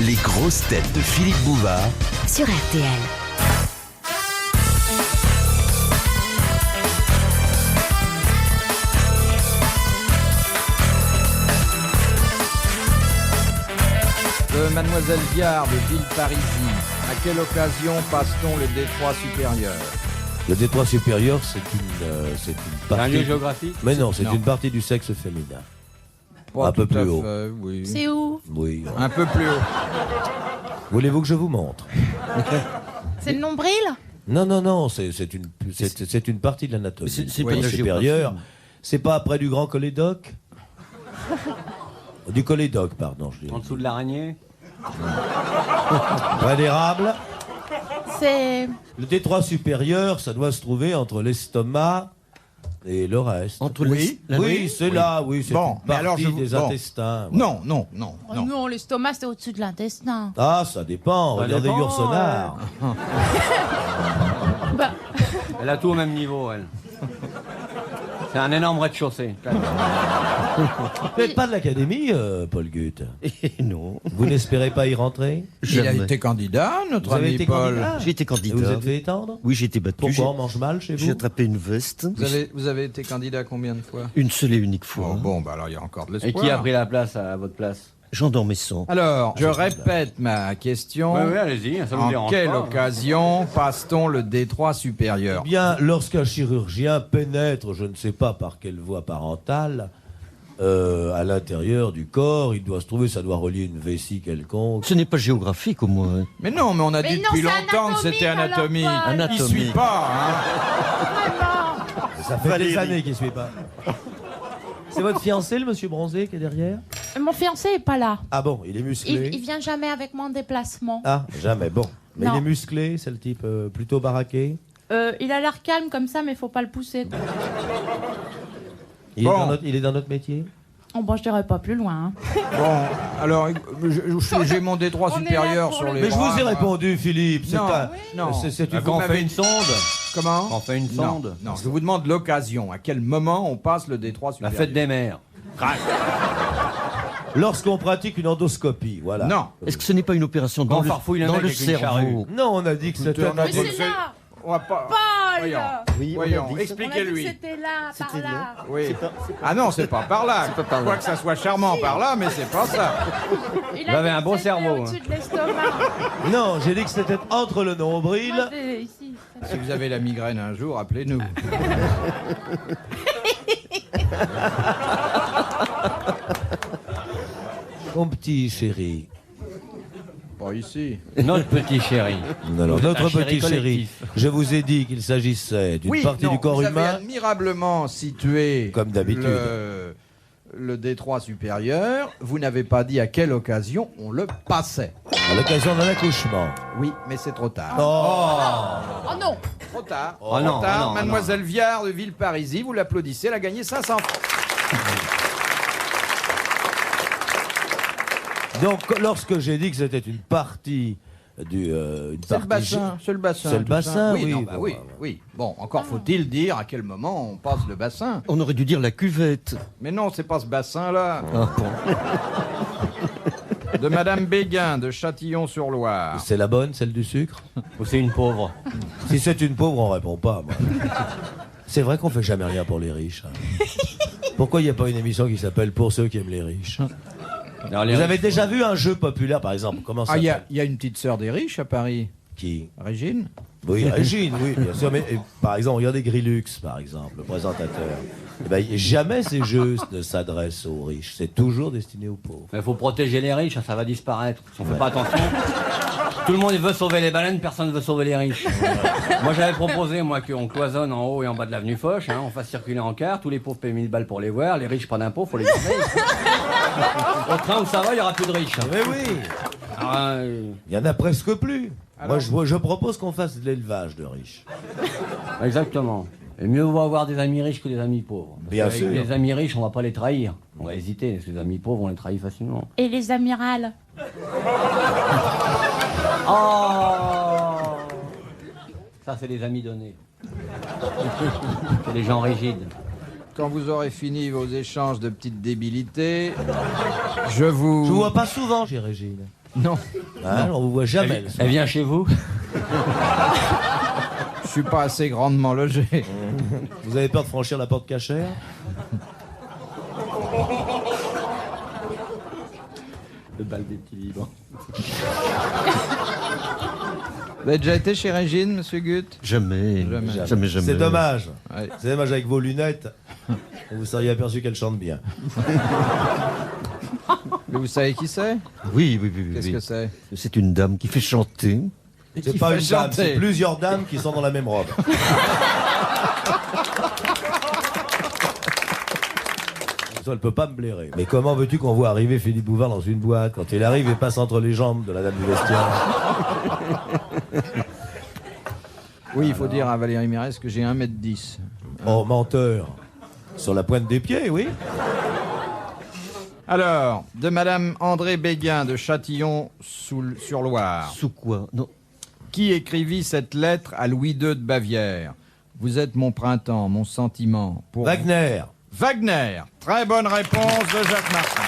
Les grosses têtes de Philippe Bouvard sur RTL. Mademoiselle Viard de Villeparisis. À quelle occasion passe-t-on le détroit supérieur? Le détroit supérieur, c'est une partie... Un lieu géographique? Mais non, c'est Non. une partie du sexe féminin. Pas Un peu tout à plus haut. fait, oui. C'est où? Oui. Un peu plus haut. Voulez-vous que je vous montre? C'est le nombril? Non, c'est une partie de l'anatomie. C'est Oui, pas de la supérieure. C'est pas près du grand cholédoque? Du cholédoque, pardon, je dis. En dessous de l'araignée? Près d'érable. C'est... Le détroit supérieur, ça doit se trouver entre l'estomac et le reste. Entre Oui. Oui, c'est là, oui, c'est Bon, une mais alors partie je vous- des bon. intestins. voilà. Non. Oh non, l'estomac, c'est au-dessus de l'intestin. Ah, ça dépend. Ça Regardez dépend, Yourcenar. Bah, Elle a tout au même niveau, elle. C'est un énorme rez-de-chaussée. Vous n'êtes pas de l'académie, Paul Guth? Non, Vous n'espérez pas y rentrer? Il a jamais. été candidat, notre Vous avez ami été Paul. candidat? J'ai été Et candidat. vous êtes fait étendre? Oui, j'ai été battu. Pourquoi on mange mal chez J'ai vous? attrapé une veste. Vous avez été candidat combien de fois? Une seule et unique fois. Oh, bon, bah alors il y a encore de Et l'espoir. qui a pris la place à votre place? Jean Dormesson. Alors, je répète ma question. Oui, allez-y, ça vous En dérange quelle pas. occasion passe-t-on le détroit supérieur? Eh bien, lorsqu'un chirurgien pénètre, je ne sais pas par quelle voie parentale, à l'intérieur du corps, il doit se trouver, ça doit relier une vessie quelconque. Ce n'est pas géographique au moins. Mais non, mais on a Mais dit non, depuis c'est longtemps que c'était anatomique, anatomie. alors, Paul. Il suit pas, hein. Ça fait des années qu'il ne suit pas. C'est votre fiancé, le monsieur bronzé, qui est derrière? mon fiancé est pas là. Ah bon, il est musclé? Il vient jamais avec moi en déplacement. Ah, jamais, bon. Mais Non. il est musclé, c'est le type plutôt baraqué? Il a l'air calme comme ça, mais faut pas le pousser. Bon. Il est dans notre métier? Oh, bon, je dirais pas plus loin. Hein. Bon, alors, j'ai mon détroit On est supérieur là pour sur le- les Mais je bras, vous ai moi. répondu, Philippe. C'est Non, pas... non. C'est une... Quand on fait une sonde? Comment? Quand on fait une Non, sonde? non, je vous demande l'occasion. À quel moment on passe le détroit La supérieur? fête des mères. Lorsqu'on pratique une endoscopie, voilà. Non. Est-ce que ce n'est pas une opération Quand dans on farfouille le dans mec le avec une charrue. cerveau? Non, on a dit que c'était on a un... Mais dit- c'est là, On va pas. Paul. Voyons, Oui, on voyons, a dit ça. On a dit que expliquez-lui. c'était là, par C'était là. Oui. Ah non, c'est pas par là. Quoi que ça soit charmant par là, mais c'est pas ça. Il Vous avez dit un que beau c'était cerveau, Au-dessus de l'estomac. Non, j'ai dit que c'était entre le nombril... Moi, c'est ici. Si vous avez la migraine un jour, appelez-nous. Mon petit chéri. Pas ici. Notre petit chéri. Alors, notre Un chéri petit chéri, collectif. je vous ai dit qu'il s'agissait d'une partie non, du corps vous avez humain. admirablement situé Comme d'habitude. le détroit supérieur. Vous n'avez pas dit à quelle occasion on le passait. À l'occasion d'un accouchement. Oui, mais c'est trop tard. Oh non. Trop tard. Oh Trop non, tard. oh non, Mademoiselle Viard de Villeparisis, vous l'applaudissez, elle a gagné 500 francs. Donc, lorsque j'ai dit que c'était une partie du... une C'est le partie- bassin, c'est le bassin. C'est le tout ça. bassin, oui, non, bah bon, oui, bah, oui. Bon, encore faut-il dire à quel moment on passe le bassin. On aurait dû dire la cuvette. Mais non, c'est pas ce bassin-là. Ah, bon. De Madame Béguin de Châtillon-sur-Loire. C'est la bonne, celle du sucre? Ou c'est une pauvre? Si c'est une pauvre, on répond pas, moi. C'est vrai qu'on fait jamais rien pour les riches. Hein. Pourquoi il n'y a pas une émission qui s'appelle Pour ceux qui aiment les riches? Alors, les Vous avez riches, déjà vu un jeu populaire, par exemple? Comment ça Ah, il s'appelle? y a une petite sœur des riches à Paris. Qui? Régine. Oui, Régine, oui, bien sûr. Mais par exemple, regardez Grillux, par exemple, le présentateur. Eh ben, jamais ces jeux ne s'adressent aux riches. C'est toujours destiné aux pauvres. Il faut protéger les riches, ça va disparaître. Si on fait pas attention. Tout le monde veut sauver les baleines, personne ne veut sauver les riches. Moi j'avais proposé qu'on cloisonne en haut et en bas de l'avenue Foch, hein, on fasse circuler en car, tous les pauvres payent 1000 balles pour les voir, les riches pas d'impôts, faut les garder. Au train où ça va, il n'y aura plus de riches. Mais oui, Alors, il y en a presque plus. Alors- Moi, je propose qu'on fasse de l'élevage de riches. exactement. Et mieux vaut avoir des amis riches que des amis pauvres. Parce Bien qu'avec sûr. Les amis riches, on va pas les trahir. On va hésiter, parce que les amis pauvres, on les trahit facilement. Et les amirales? Oh ça, c'est des amis donnés. C'est des gens rigides. Quand vous aurez fini vos échanges de petites débilités, je vous... Je vous vois pas souvent chez Régine. Non, Hein, on vous voit jamais. Elle vient chez vous? je suis pas assez grandement logé. Vous avez peur de franchir la porte cachère? Le bal des petits libres. Vous avez déjà été chez Régine, monsieur Gutt? Jamais. Jamais. Jamais. C'est dommage. Ouais. C'est dommage avec vos lunettes. Vous seriez aperçu qu'elle chante bien. Mais vous savez qui c'est? Oui. Qu'est-ce que c'est? C'est une dame qui fait chanter. C'est Qui pas fait une dame, chanter. c'est plusieurs dames qui sont dans la même robe. Ça, elle peut pas me blairer. Mais comment veux-tu qu'on voit arriver Philippe Bouvard dans une boîte quand il arrive et passe entre les jambes de la dame du vestiaire? Oui, il faut dire à Valérie Mérès que j'ai 1m10. Oh, menteur. Sur la pointe des pieds, oui. Alors, de Madame André Béguin de Châtillon-sur-Loire, Sous quoi? Non. qui écrivit cette lettre à Louis II de Bavière. Vous êtes mon printemps, mon sentiment. Pour Wagner. Wagner. Très bonne réponse de Jacques Martin.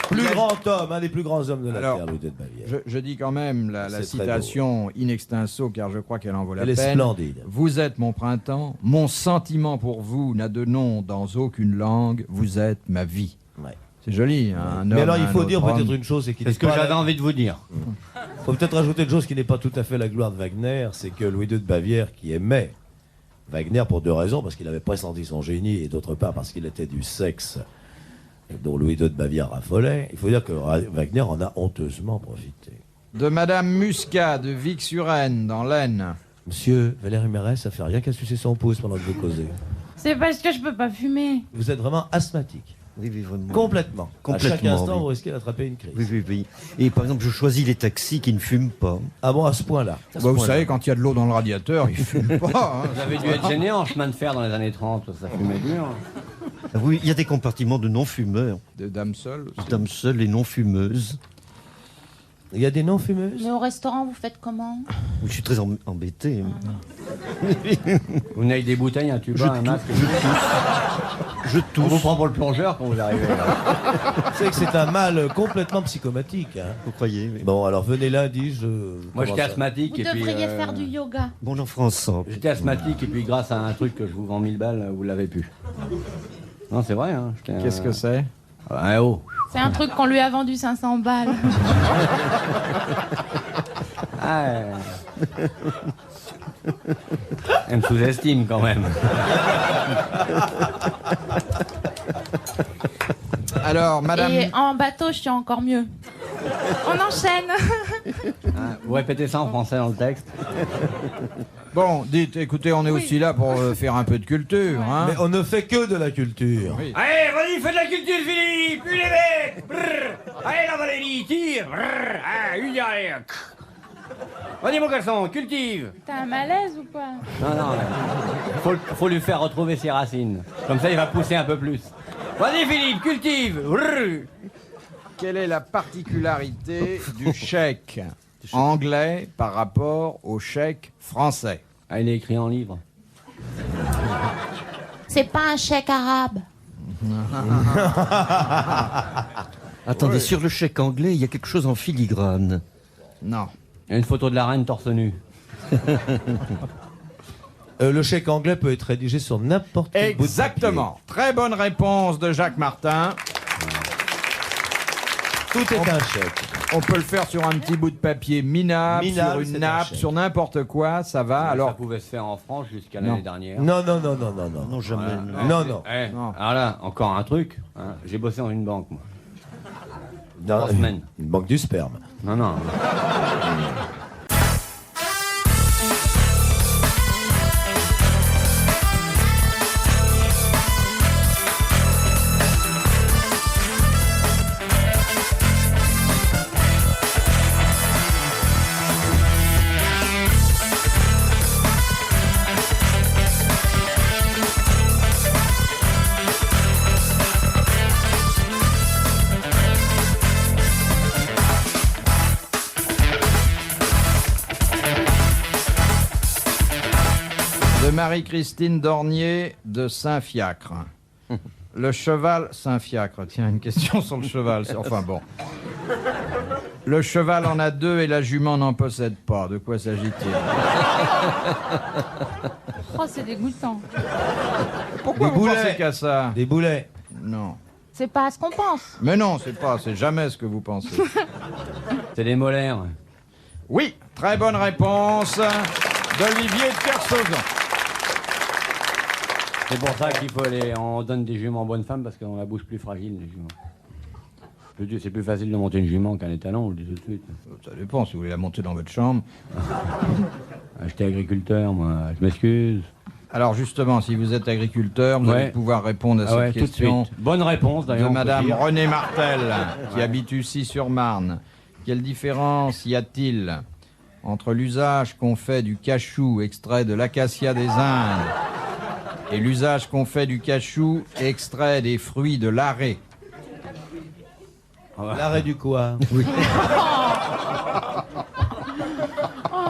Plus grand homme, un des plus grands hommes de la Alors, Terre, Louis II de Bavière. Je dis quand même la C'est très citation in extenso, car je crois qu'elle en vaut la Elle est peine. splendide. Vous êtes mon printemps, mon sentiment pour vous n'a de nom dans aucune langue, vous êtes ma vie. Ouais. C'est joli, hein, un homme. Mais alors, il un faut autre dire peut-être homme. une chose, c'est qu'il C'est n'est ce que pas j'avais là. envie de vous dire. Faut peut-être rajouter une chose qui n'est pas tout à fait la gloire de Wagner, c'est que Louis II de Bavière, qui aimait Wagner pour deux raisons, parce qu'il avait pressenti son génie, et d'autre part parce qu'il était du sexe dont Louis II de Bavière raffolait, il faut dire que Wagner en a honteusement profité. De Madame Muscat de Vic-sur-Aisne, dans l'Aisne. Monsieur Valérie Mérès, ça fait rien qu'à sucer son pouce pendant que vous causez. C'est parce que je peux pas fumer. Vous êtes vraiment asthmatique. Oui, vraiment. Complètement. À chaque Complètement, instant, oui. vous risquez d'attraper une crise. Oui. Et par exemple, je choisis les taxis qui ne fument pas. Ah bon, à ce point-là. Bah, vous savez, quand il y a de l'eau dans le radiateur, il fume pas. hein. Vous avez dû être gêné en chemin de fer dans les années 30, ça fumait dur. Oui, il y a des compartiments de non-fumeurs. Des dames seules aussi. Dames seules et non-fumeuses. Il y a des non-fumeuses. Mais au restaurant, vous faites comment? Oui, je suis très embêté. Vous n'avez des bouteilles, un tuba, un masque. Je On vous tousse. prend pour le plongeur quand vous arrivez là. Vous savez que c'est un mal complètement psychomatique. Hein. Vous croyez? Oui. Bon, alors venez lundi, je... Moi j'étais commence à- asthmatique Vous et puis. devriez faire du yoga. Bon, on en fera ensemble. J'étais asthmatique et puis grâce à un truc que je vous vends 1000 balles, vous l'avez pu. Non, c'est vrai. Hein, j'étais Qu'est-ce que c'est? Ah, oh. C'est un truc qu'on lui a vendu 500 balles. Ah, elle me sous-estime quand même. Alors, Madame... Et en bateau, je suis encore mieux. On enchaîne. Hein, vous répétez ça en français dans le texte. Bon, dites, écoutez, on est aussi là pour faire un peu de culture, hein. Mais on ne fait que de la culture. Oui. Allez, vas-y, fais de la culture, Philippe. Plus les mecs. Brrr. Allez, la Valérie, tire. Brrr. Ah, une allez. Vas-y, mon garçon, cultive. T'as un malaise ou quoi? Non, faut lui faire retrouver ses racines. Comme ça, il va pousser un peu plus. Vas-y, Philippe, cultive. Brrr. Quelle est la particularité du chèque anglais par rapport au chèque français? Ah, il est écrit en livre. C'est pas un chèque arabe. Attendez, sur le chèque anglais, il y a quelque chose en filigrane. Non. Il y a une photo de la reine torse nu. Le chèque anglais peut être rédigé sur n'importe quel bout de Exactement. Très bonne réponse de Jacques Martin. papier. Tout est un chèque. On peut le faire sur un petit bout de papier minable, Minable, sur c'est une un nappe, chèque. sur n'importe quoi, ça va. Ça Alors, pouvait se faire en France jusqu'à Non. l'année dernière. Non. Non, jamais. Voilà. non. Non. Eh, Non. alors là, encore un truc. Hein. J'ai bossé dans une banque, moi. Dans 3 semaines. Une banque du sperme. Non. de Marie-Christine Dornier de Saint-Fiacre. Le cheval, c'est un fiacre. Tiens, une question sur le cheval. Enfin bon. Le cheval en a 2 et la jument n'en possède pas. De quoi s'agit-il? Oh, c'est dégoûtant. Pourquoi Des vous boulets. pensez qu'à ça? Des boulets. Non. C'est pas ce qu'on pense. Mais non, c'est jamais ce que vous pensez. C'est des molaires. Oui, très bonne réponse d'Olivier de Kersauzon. C'est pour ça qu'il faut aller. On donne des juments bonnes femmes parce qu'on a la bouche plus fragile, les juments. C'est plus facile de monter une jument qu'un étalon, on le dit tout de suite. Ça dépend, si vous voulez la monter dans votre chambre. J'étais agriculteur, moi, je m'excuse. Alors justement, si vous êtes agriculteur, vous Ouais. allez pouvoir répondre à Ah cette ouais, tout de question suite. Bonne réponse de d'ailleurs. on peut Madame dire. Renée Martel, qui habite ici sur Marne. Quelle différence y a-t-il entre l'usage qu'on fait du cachou extrait de l'acacia des Indes et l'usage qu'on fait du cachou extrait des fruits de l'arrêt? L'arrêt du quoi?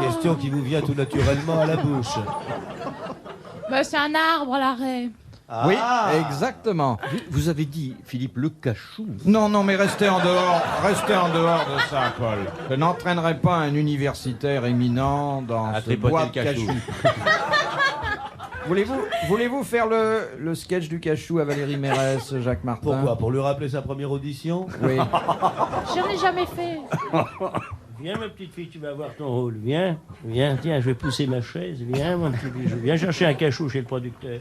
Question qui vous vient tout naturellement à la bouche. Bah, c'est un arbre, l'arrêt. Oui, exactement. Vous avez dit, Philippe, le cachou. Non, non, mais restez en dehors de ça, Paul. Je n'entraînerai pas un universitaire éminent dans À ce tripoter bois le de cachou. Voulez-vous faire le sketch du cachou à Valérie Mérès, Jacques Martin? Pourquoi? Pour lui rappeler sa première audition? Oui. Je n'ai jamais fait. Viens, ma petite fille, tu vas voir ton rôle. Viens, viens, tiens, je vais pousser ma chaise. Viens, mon petit bijou. Viens chercher un cachou chez le producteur.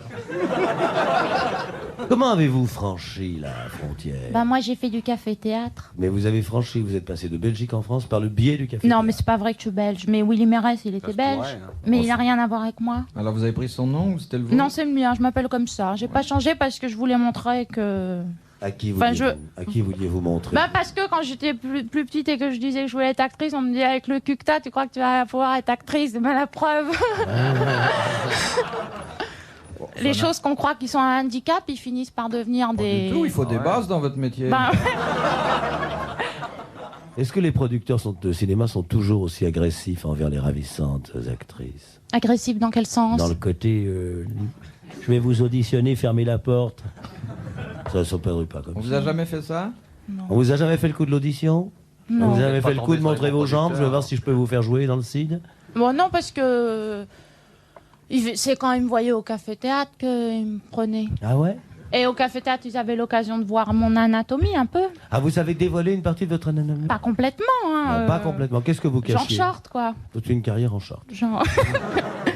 Comment avez-vous franchi la frontière? Bah, moi, j'ai fait du café-théâtre. Mais vous avez franchi, vous êtes passé de Belgique en France par le biais du café. Non, mais c'est pas vrai que je suis belge. Mais Willy Mérès, il était se belge. pourrait, hein. Mais il n'a rien à voir avec moi. Alors vous avez pris son nom ou c'était le vôtre? Non, c'est le mien. Je m'appelle comme ça. J'ai pas changé parce que je voulais montrer que. À qui Enfin, vouliez-vous montrer? Bah, parce que quand j'étais plus petite et que je disais que je voulais être actrice, on me disait avec le cul que t'as, tu crois que tu vas pouvoir être actrice? Ben, la preuve. Les choses qu'on croit qui sont un handicap, ils finissent par devenir Pas des. du tout, il faut des bases dans votre métier. Ben, Est-ce que les producteurs de cinéma sont toujours aussi agressifs envers les ravissantes actrices? agressif dans quel sens? Dans le côté... Je vais vous auditionner, fermez la porte. Ça ne s'opérerait pas comme On ça. vous a jamais fait ça? On vous a jamais fait le coup de l'audition? Non. On vous a jamais Pas fait le coup tombé de sur montrer les vos bons jambes? Je veux producteurs. voir si je peux vous faire jouer dans le CID. Bon, non, parce que. C'est quand ils me voyaient au café-théâtre qu'ils me prenaient. Ah ouais? Et au café-théâtre, ils avaient l'occasion de voir mon anatomie un peu. Ah, vous avez dévoilé une partie de votre anatomie? Pas complètement, hein. Non, pas complètement. Qu'est-ce que vous Genre cachiez? short, quoi. Toute une carrière en short. Genre.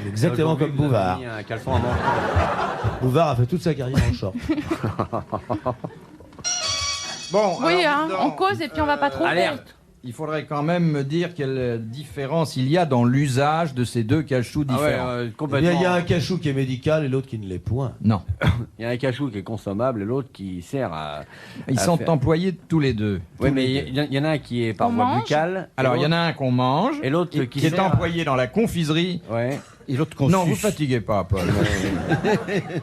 Exactement comme Aujourd'hui, vous avez Bouvard. mis un caleçon à manches. Bouvard a fait toute sa carrière en short. Bon, Oui, alors, hein. dites On donc, cause et puis on va pas trop. Alerte. il faudrait quand même me dire quelle différence il y a dans l'usage de ces deux cachous Ah ouais, différents. Eh bien, complètement. il y a un cachou qui est médical et l'autre qui ne l'est point. Non, Il y a un cachou qui est consommable et l'autre qui sert à. ils à sont faire- employés tous les deux. Oui, mais il y en a un qui est par On voie mange buccale. Alors, il y en a un qu'on mange Et l'autre et qui qui est sert à- employé dans la confiserie. Ouais. Et l'autre qu'on Non, vous suce. fatiguez pas, Paul.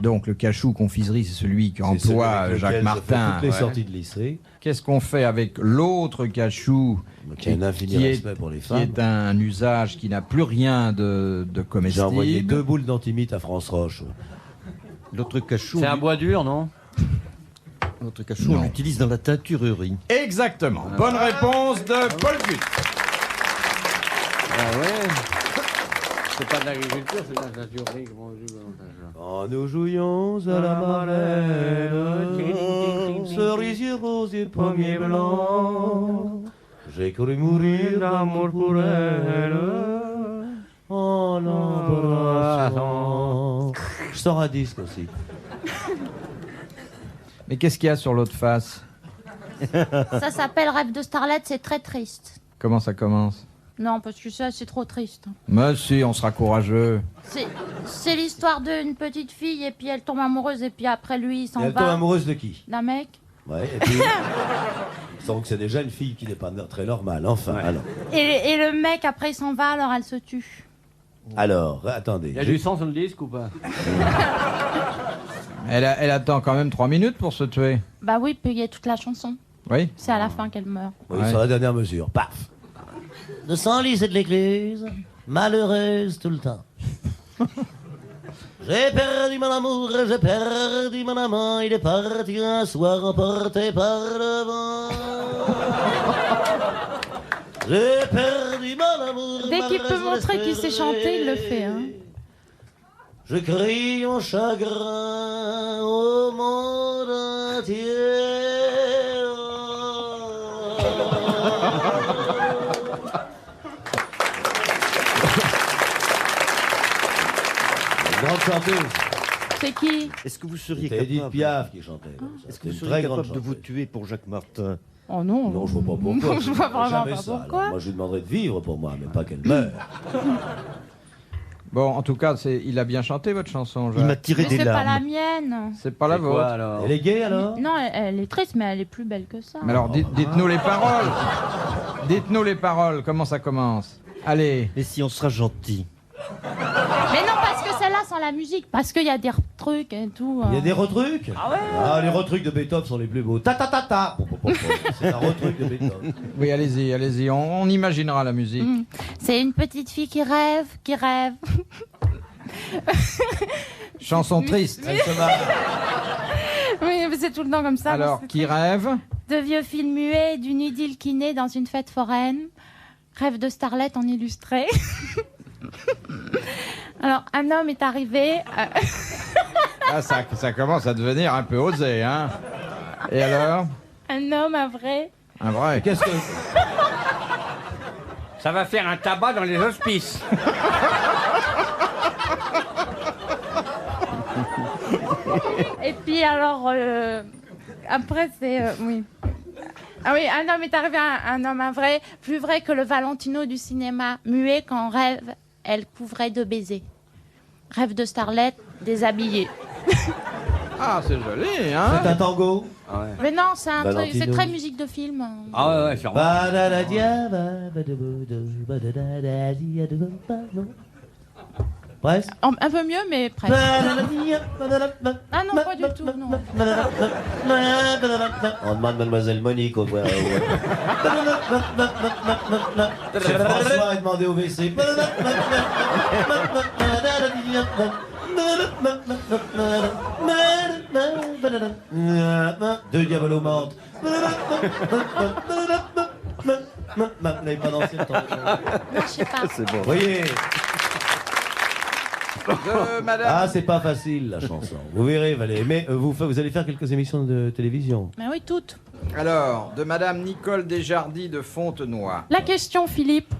Donc, le cachou confiserie, c'est celui C'est celui qu'emploie avec lequel Jacques je fais Martin. toutes les Ouais. sorties de lycée, Qu'est-ce qu'on fait avec l'autre cachou qui a un infini qui est- respect pour les qui femmes. est un usage qui n'a plus rien de J'ai comestible? envoyé 2 boules d'antimite à France Roche. L'autre cachou, C'est un bois dur, non? l'autre cachou, on l'utilise dans la teinturerie. Exactement. Bonne réponse de Paul Gut. Ah ouais. C'est pas de l'agriculture, c'est de la teinturerie. Comment on dit, Quand nous jouions à la marelle, cerisier rose et pommier blanc, j'ai cru mourir d'amour pour elle, en l'embrassant. Je sors un disque aussi. Mais qu'est-ce qu'il y a sur l'autre face? Ça s'appelle Rêve de Starlet, c'est très triste. Comment ça commence? Non, parce que ça, c'est trop triste. Mais si, on sera courageux. C'est l'histoire d'une petite fille et puis elle tombe amoureuse et puis après lui, il Et s'en elle tombe va. amoureuse de qui? D'un mec. Ouais, et puis... Donc c'est déjà une fille qui n'est pas très normale. Enfin, alors. Et le mec, après, il s'en va, alors elle se tue. Alors, attendez. Il y a du sang sur le disque ou pas? Elle attend quand même 3 minutes pour se tuer. Bah oui, puis il y a toute la chanson. Oui. C'est à la fin qu'elle meurt. Oui, Ouais. sur la dernière mesure. Paf. De Senlis et de l'église, malheureuse tout le temps. J'ai perdu mon amour, j'ai perdu mon amant, il est parti un soir emporté par le vent. J'ai perdu mon amour. Dès qu'il peut montrer qu'il sait chanter, il le fait. Hein. Je crie mon chagrin au monde entier. Grande chanteuse. C'est qui? Est-ce que vous seriez C'était Edith capable, Piaf qui chantait. est-ce que vous Une seriez très grande capable de vous chanteuse. tuer pour Jacques Martin? Oh non. Non, je vois pas pourquoi. Je vois vraiment Jamais pas ça. pourquoi. Alors, moi, je lui demanderais de vivre pour moi, mais pas qu'elle meure. Bon, en tout cas, il a bien chanté votre chanson, Il m'a Jacques. tiré Mais des c'est pas la larmes. mienne. C'est pas la C'est quoi, vôtre. alors? Elle est gay alors? Non, elle est triste, mais elle est plus belle que ça. Mais alors, dites-nous les paroles. Dites-nous les paroles, comment ça commence? Allez. Et si on sera gentil? Mais non, parce que celle-là sans la musique, parce qu'il y a des trucs et tout. Il y a des retrucs? Ah ouais. Ah, les retrucs de Beethoven sont les plus beaux. Ta ta ta ta. C'est un retruc de Beethoven. Oui, allez-y, allez-y. On imaginera la musique. C'est une petite fille qui rêve, qui rêve. Chanson triste. Elle se marre. Oui, mais c'est tout le temps comme ça. Alors, c'est qui rêve? de vieux films muets, d'une idylle qui naît dans une fête foraine. Rêve de starlet en illustré. Alors, un homme est arrivé. Ah, ça commence à devenir un peu osé, hein? Et alors? Un homme, un vrai. Un vrai. Qu'est-ce que. Ça va faire un tabac dans les hospices. Et puis alors, après c'est... oui. Ah oui, un homme est arrivé, un homme, un vrai, plus vrai que le Valentino du cinéma, muet qu'en rêve, elle couvrait de baisers. Rêve de starlet, déshabillée. Ah, c'est joli, hein? C'est un tango? Mais non, c'est un truc, Valentino. c'est très musique de film. Ah ouais, ouais, sûrement. Badadadia, badaboudo, badadadadia, non. Presque. Un peu mieux, mais presque. Badadadia, badadada, Ah non, pas du tout, non. On demande Mademoiselle Monique au C'est François est demandé au WC. Deux diables aux menthes. Vous n'avez pas dansé le temps. Non, je sais pas. Vous voyez. De Madame. Ah, c'est pas facile la chanson. Vous verrez, Valérie. Mais vous allez faire quelques émissions de télévision. Mais oui, toutes. Alors, de Madame Nicole Desjardins de Fontenoy. La question, Philippe.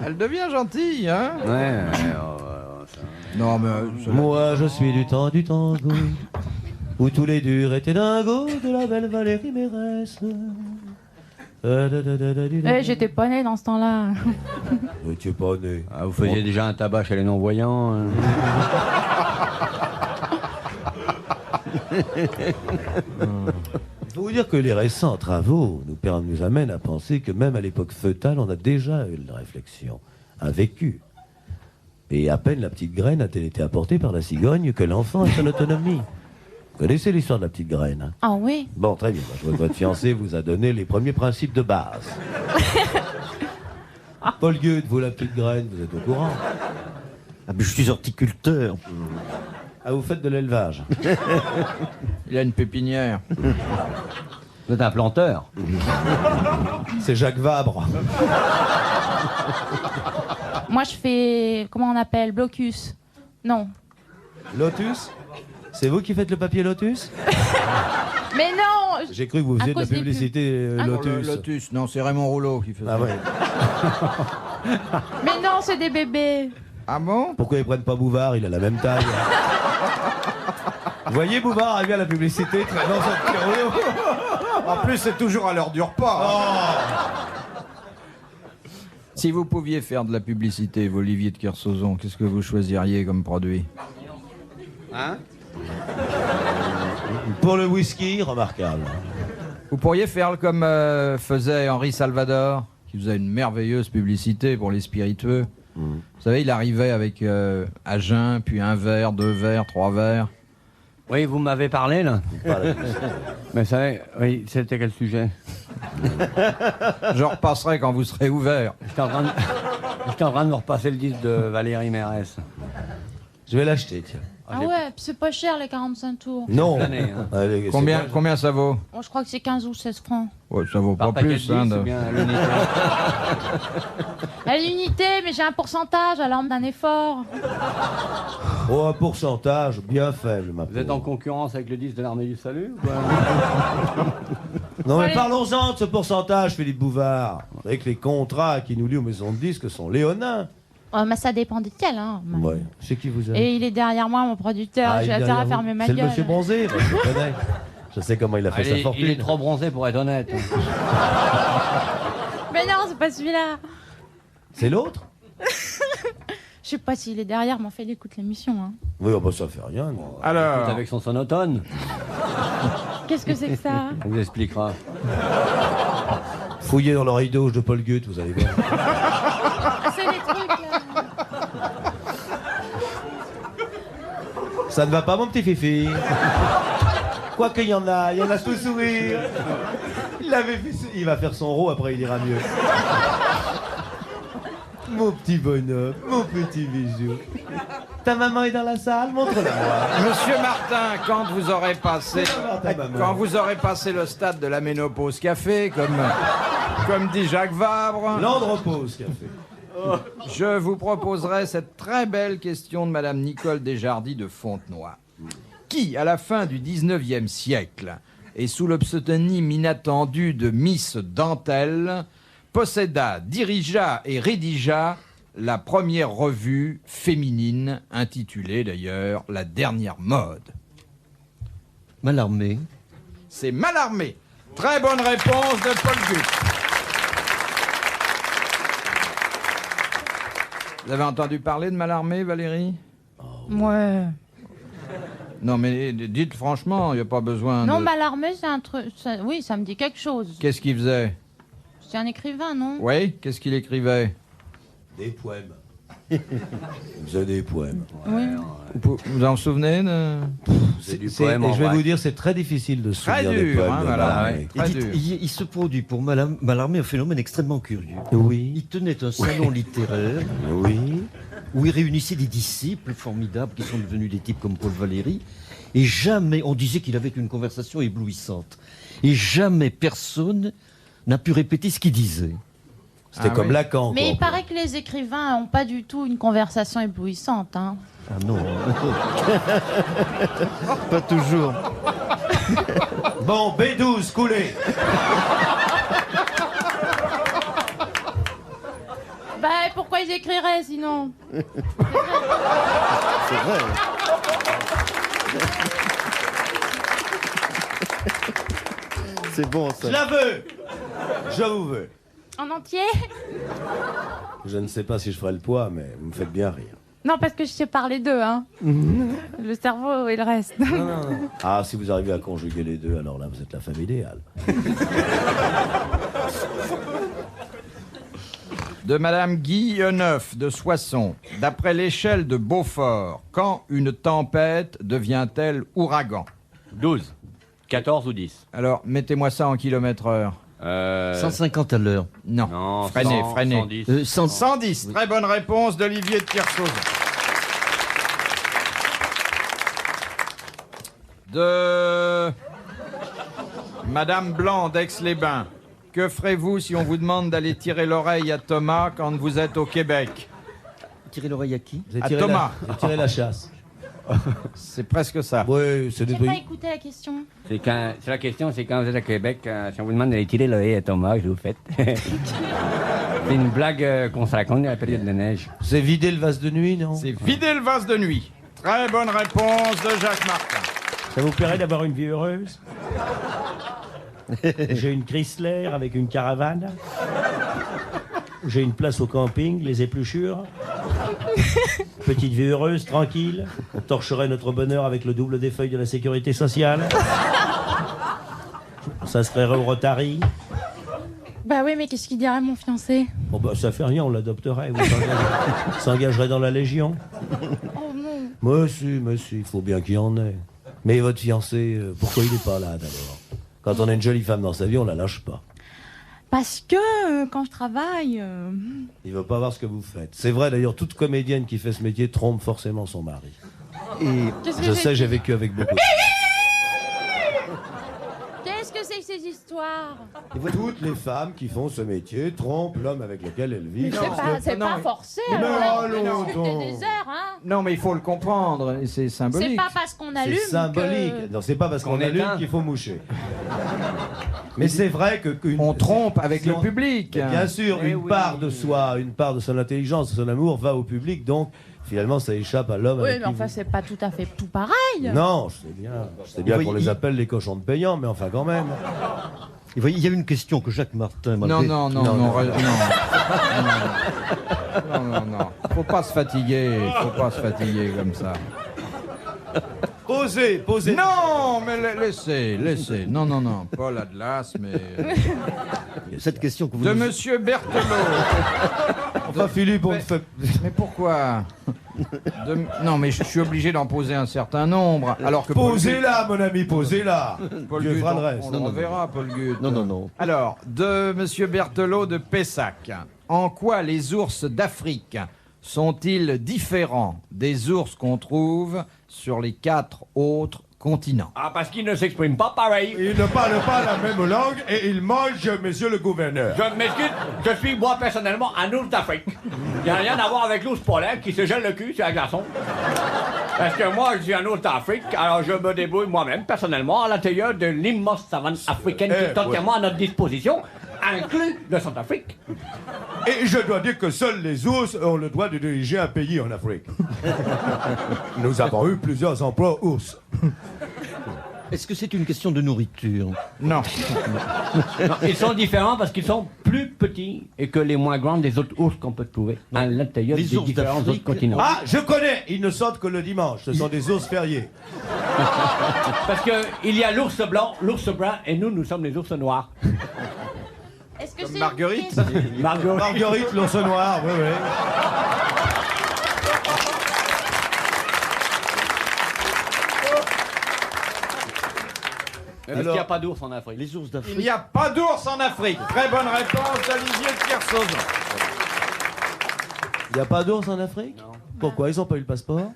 Elle devient gentille, hein? Ouais, Non, mais... Moi, je suis du temps du tango, où tous les durs étaient dingos de la belle Valérie Mérès. J'étais pas née dans ce temps-là. Oui, tu es pas né. Ah, vous faisiez déjà un tabac chez les non-voyants. Hein. Il faut vous dire que les récents travaux nous amènent à penser que même à l'époque fœtale, on a déjà eu une réflexion, un vécu. Et à peine la petite graine a-t-elle été apportée par la cigogne que l'enfant a son autonomie. Vous connaissez l'histoire de la petite graine, hein? Ah oui. Bon, très bien. Je vois que votre fiancé vous a donné les premiers principes de base. Paul Gueux, vous la petite graine, vous êtes au courant? Ah, mais je suis horticulteur. Ah, vous faites de l'élevage. Il a une pépinière. Vous êtes un planteur. C'est Jacques Vabre. Moi, je fais... Comment on appelle? Blocus. Non. Lotus? C'est vous qui faites le papier Lotus? Mais non. J'ai cru que vous À faisiez de la cause des publicité Ah non. Lotus. Lotus, non, c'est Raymond Rouleau qui fait ça. Ah ouais. Mais non, c'est des bébés. Ah bon? Pourquoi ils prennent pas Bouvard? Il a la même taille. Vous voyez Bouvard arriver à la publicité traînant son petit rouleau? En plus, c'est toujours à l'heure du repas. Si vous pouviez faire de la publicité, Olivier de Kersauzon, qu'est-ce que vous choisiriez comme produit? Hein? Pour le whisky, remarquable. Vous pourriez faire comme faisait Henri Salvador, qui faisait une merveilleuse publicité pour les spiritueux. Vous savez, il arrivait avec à jeun, puis un verre, 2 verres, 3 verres. Oui, vous m'avez parlé, là. Pas la publicité. Mais vous savez, oui, c'était quel sujet? Je repasserai quand vous serez ouvert. J'étais en train de me repasser le disque de Valérie Mérès. Je vais l'acheter, tiens. Ah ouais, puis c'est pas cher les 45 tours. Non. L'année, hein. Allez, c'est Combien, quoi, combien ça vaut? Bon, je crois que c'est 15 ou 16 francs. Ouais, ça vaut Par pas paquet de plus. Hein, 10, de- ou bien à l'unité. À l'unité, mais j'ai un pourcentage, alors d'un effort. Oh, un pourcentage bien faible, ma Vous êtes pauvre. en concurrence avec le 10 de l'armée du salut ou quoi? Non, mais Allez. parlons-en de ce pourcentage, Philippe Bouvard. Vous savez que les contrats qui nous lient aux maisons de disques sont léonins. Oh, mais ça dépend desquels, hein. Ouais. C'est qui vous a Et il est derrière moi, mon producteur. Ah, il J'ai est intérêt à derrière fermer vous. ma C'est gueule. le monsieur bronzé, moi, je le connais. Je sais comment il a fait sa Il est fortune. trop bronzé pour être honnête. Mais non, c'est pas celui-là. C'est l'autre? Je sais pas s'il est derrière, mais en fait, il écoute l'émission. Hein. Oui, oh, bah, ça fait rien. non. Alors, Avec son sonotone. Qu'est-ce que c'est que ça? On vous expliquera. Fouillez dans l'oreille gauche de Paul Gutt, vous allez voir. Ah, c'est les trucs, là. Ça ne va pas, mon petit Fifi? Quoi qu'il y en a tout sourire. Il va faire son rot, après il ira mieux. Mon petit bonhomme, mon petit bijou. Ta maman est dans la salle, montre-la moi. Monsieur Martin, quand vous aurez passé, ta maman. quand vous aurez passé le stade de la ménopause café, comme dit Jacques Vabre, L'andropause qui a fait. je vous proposerai cette très belle question de Madame Nicole Desjardins de Fontenoy. Qui, à la fin du 19e siècle, et sous le pseudonyme inattendu de Miss Dentelle, posséda, dirigea et rédigea la première revue féminine, intitulée d'ailleurs La Dernière Mode? Mallarmé. C'est Mallarmé. Très bonne réponse de Paul Gutt. Vous avez entendu parler de Mallarmé, Valérie? Ouais. Non, mais dites franchement, il n'y a pas besoin Non, de... Mallarmé, c'est un truc. Oui, ça me dit quelque chose. Qu'est-ce qu'il faisait? C'est un écrivain, non? Oui, qu'est-ce qu'il écrivait? Des poèmes. Il faisait des poèmes. Oui. Vous vous en souvenez de... C'est du C'est- poème et en je vais vrai. vous dire, c'est très difficile de se Très souvenir des dur, poèmes hein, de voilà, Mallarmé. ouais. Très Et dites, dur. il se produit pour Mallarmé un phénomène extrêmement curieux. Oui, Il tenait un salon littéraire oui. où il réunissait des disciples formidables qui sont devenus des types comme Paul Valéry. Et jamais, on disait qu'il avait une conversation éblouissante. Et jamais personne n'a pu répéter ce qu'il disait. C'était Ah comme oui. Lacan. Mais quoi. il paraît que les écrivains n'ont pas du tout une conversation éblouissante. Hein. Ah non. Pas toujours. Bon, B12, coulé. Bah, pourquoi ils écriraient sinon? C'est vrai. C'est bon Je ça. la veux. Je vous veux. En entier? Je ne sais pas si je ferai le poids, mais vous me faites bien rire. Non, parce que je sais parler d'eux. Hein. Le cerveau et le reste. Ah, si vous arrivez à conjuguer les deux, alors là, vous êtes la femme idéale. De Madame Guilleneuf de Soissons. D'après l'échelle de Beaufort, quand une tempête devient-elle ouragan? 12, 14 ou 10. Alors, mettez-moi ça en kilomètres-heure. 150 à l'heure. Non, Non, freinez, 100, freinez. 110. 110, très bonne réponse d'Olivier de Kersauzon. De Madame Blanc d'Aix-les-Bains. Que ferez-vous si on vous demande d'aller tirer l'oreille à Thomas quand vous êtes au Québec? Tirez l'oreille à qui? Vous avez À tiré Thomas. Vous avez tiré la chasse. C'est presque ça. Oui, c'est des J'ai pas trucs. écouté la question. C'est la question, c'est quand vous êtes à Québec, si on vous demande d'aller tirer l'oreille à Thomas, je vous faites. C'est une blague qu'on se raconte à la période de neige. C'est vider le vase de nuit, non? C'est vider le vase de nuit. Très bonne réponse de Jacques Martin. Ça vous plairait d'avoir une vie heureuse? J'ai une Chrysler avec une caravane. J'ai une place au camping, les épluchures. Petite vie heureuse, tranquille. On torcherait notre bonheur avec le double des feuilles de la sécurité sociale. On s'inscrirait au Rotary. Bah oui, mais qu'est-ce qu'il dirait mon fiancé? Bon bah ça fait rien, on l'adopterait. Vous s'engagerait dans la Légion. Oh non. Mais si, il faut bien qu'il y en ait. Mais votre fiancé, pourquoi il n'est pas là d'abord? Quand on a une jolie femme dans sa vie, on la lâche pas. Parce que quand je travaille... Il veut pas voir ce que vous faites. C'est vrai d'ailleurs, toute comédienne qui fait ce métier trompe forcément son mari. Et Qu'est-ce que Je j'ai sais, dit j'ai vécu avec beaucoup. Qu'est-ce que c'est que ces histoires? Toutes les femmes qui font ce métier trompent l'homme avec lequel elles vivent. C'est non, pas mais- forcé. Mais alors, non, la non, discuter non. des heures, hein. Non, mais il faut le comprendre, et c'est symbolique. C'est pas parce qu'on allume C'est symbolique. que... Non, c'est pas parce qu'on Qu'on allume éteint. qu'il faut moucher. Mais c'est vrai que On trompe avec si le on- public. Mais bien sûr, Eh une oui. part de soi, une part de son intelligence, de son amour va au public, donc finalement ça échappe à l'homme. Oui, avec mais qui enfin, vous- c'est pas tout à fait tout pareil. Non, je sais bien. Je sais bien Oui, qu'on les appelle les cochons de payant, mais enfin quand même. vous voyez, il y a une question que Jacques Martin m'a Non, levée. non, non, non, non. Faut pas se fatiguer, faut pas se fatiguer comme ça. Posez, posez. Non, mais laissez. Non, pas la glace, mais... Cette question que vous De nous- Monsieur Berthelot. Enfin, Philippe, on ne fait. Mais pourquoi Non, mais je suis obligé d'en poser un certain nombre, alors que... Paul Posez-la, mon ami, posez-la. Gutt- Paul Dieu Gutt, fera le reste. on le reverra, Paul Gutt. Non, non, non. Alors, de Monsieur Berthelot de Pessac. En quoi les ours d'Afrique sont-ils différents des ours qu'on trouve sur les 4 autres continents? Ah, parce qu'ils ne s'expriment pas pareil. Il ne parle pas la même langue et il mange, monsieur le gouverneur. Je m'excuse, je suis moi personnellement un ours d'Afrique. Il n'y a rien à voir avec l'ours polaire qui se gèle le cul sur un glaçon. Parce que moi, je suis un ours d'Afrique, alors je me débrouille moi-même personnellement à l'intérieur de l'immense savane africaine qui est entièrement à notre disposition, inclus le Centrafrique. Et je dois dire que seuls les ours ont le droit de diriger un pays en Afrique. Nous avons eu plusieurs emplois ours. Est-ce que c'est une question de nourriture? Non. Non, ils sont différents parce qu'ils sont plus petits et que les moins grands des autres ours qu'on peut trouver à l'intérieur Les des ours différents d'Afrique. autres continents. Ah, je connais. Ils ne sortent que le dimanche. Ce sont des ours fériés. Parce qu'il y a l'ours blanc, l'ours brun et nous sommes les ours noirs. Est-ce que Comme c'est Marguerite Marguerite, l'ours noir, oui, oui. Parce qu'il n'y a pas d'ours en Afrique. Les ours d'Afrique. Il n'y a pas d'ours en Afrique. Très bonne réponse d'Olivier de Kersauzon. Il n'y a pas d'ours en Afrique? Non. Pourquoi? Ils n'ont pas eu le passeport?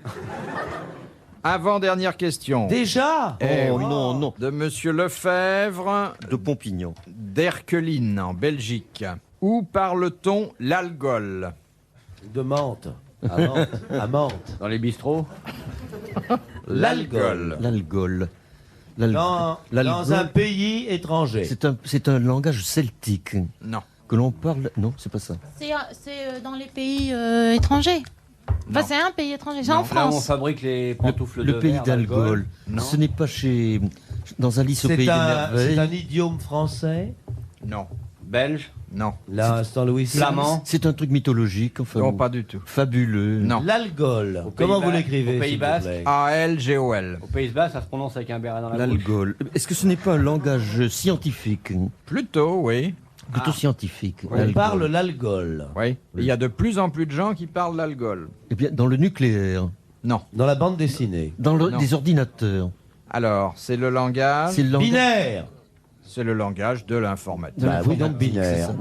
Avant-dernière question. Déjà? Eh Oh oui. non, non. De Monsieur Lefebvre De Pompignan. d'Erqueline, en Belgique. Où parle-t-on l'algol? De menthe. À Mantes. À Mantes. Dans les bistrots. L'algol. L'algol. Dans un pays étranger. C'est un langage celtique Non. que l'on parle. Non, c'est pas ça. C'est dans les pays étrangers. Enfin, Non. c'est un pays étranger. C'est en Là où on France. fabrique les pantoufles de Le pays verre, d'Algol. Non. Ce n'est pas chez. Dans Alice au pays des C'est un merveilles. idiome français. Non. belge, Non. L'instant Louis XVI. flamand. C'est un truc mythologique, enfin. Non, bon, pas du tout. fabuleux. Non. L'algol. Au Comment Pays vous Basque, l'écrivez au Pays s'il vous Basque. plaît A-L-G-O-L. Au Pays Basque, ça se prononce avec un béret dans la bouche. L'algol. Est-ce que ce n'est pas un langage scientifique? Plutôt, oui. Plutôt scientifique. On l'algol. parle l'algol. Oui. Il y a de plus en plus de gens qui parlent l'algol. Eh bien, dans le nucléaire, Non. Dans la bande dessinée. dans Non. des ordinateurs. Alors, c'est le langage. C'est le langage. Binaire. C'est le langage de l'informatique. de Bah oui, l'informatique, donc binaire. c'est ça.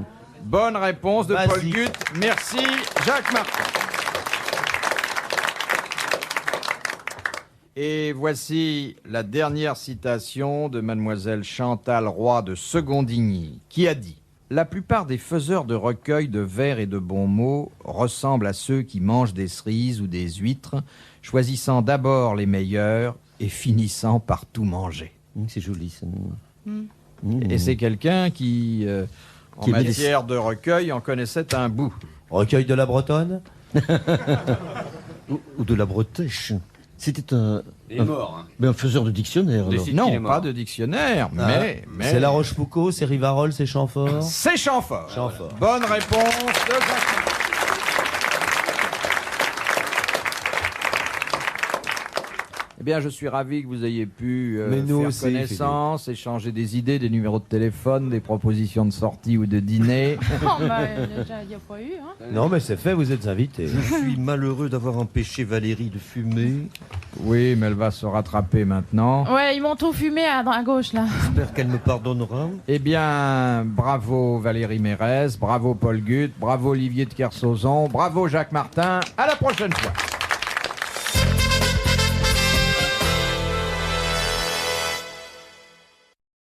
Bonne réponse de Paul Basique. Gutt. Merci, Jacques Martin. Et voici la dernière citation de mademoiselle Chantal Roy de Secondigny, qui a dit « La plupart des faiseurs de recueils de vers et de bons mots ressemblent à ceux qui mangent des cerises ou des huîtres, choisissant d'abord les meilleurs et finissant par tout manger. C'est joli, ça. » Et c'est quelqu'un qui, en Qui aimait les- matière de recueil, en connaissait un bout. Recueil de la Bretonne. Ou de la bretèche. C'était un, Il est mort. Hein. mais un faiseur de dictionnaire. Des alors. sites. qu'il est Non, mort. pas de dictionnaire, mais... C'est La Rochefoucauld, c'est Rivarol, c'est Chamfort. C'est Chamfort. Chamfort. Bonne réponse de Jacques. Eh bien, je suis ravi que vous ayez pu Mais nous faire aussi, connaissance, échanger des idées, des numéros de téléphone, des propositions de sortie ou de dîner. Oh, bah, il n'y a pas eu, hein. Non, mais c'est fait, vous êtes invité. Je suis malheureux d'avoir empêché Valérie de fumer. Oui, mais elle va se rattraper maintenant. Ouais, ils m'ont tout fumé à gauche, là. J'espère qu'elle me pardonnera. Eh bien, bravo Valérie Mérès, bravo Paul Gut, bravo Olivier de Kersauzon, bravo Jacques Martin. À la prochaine fois.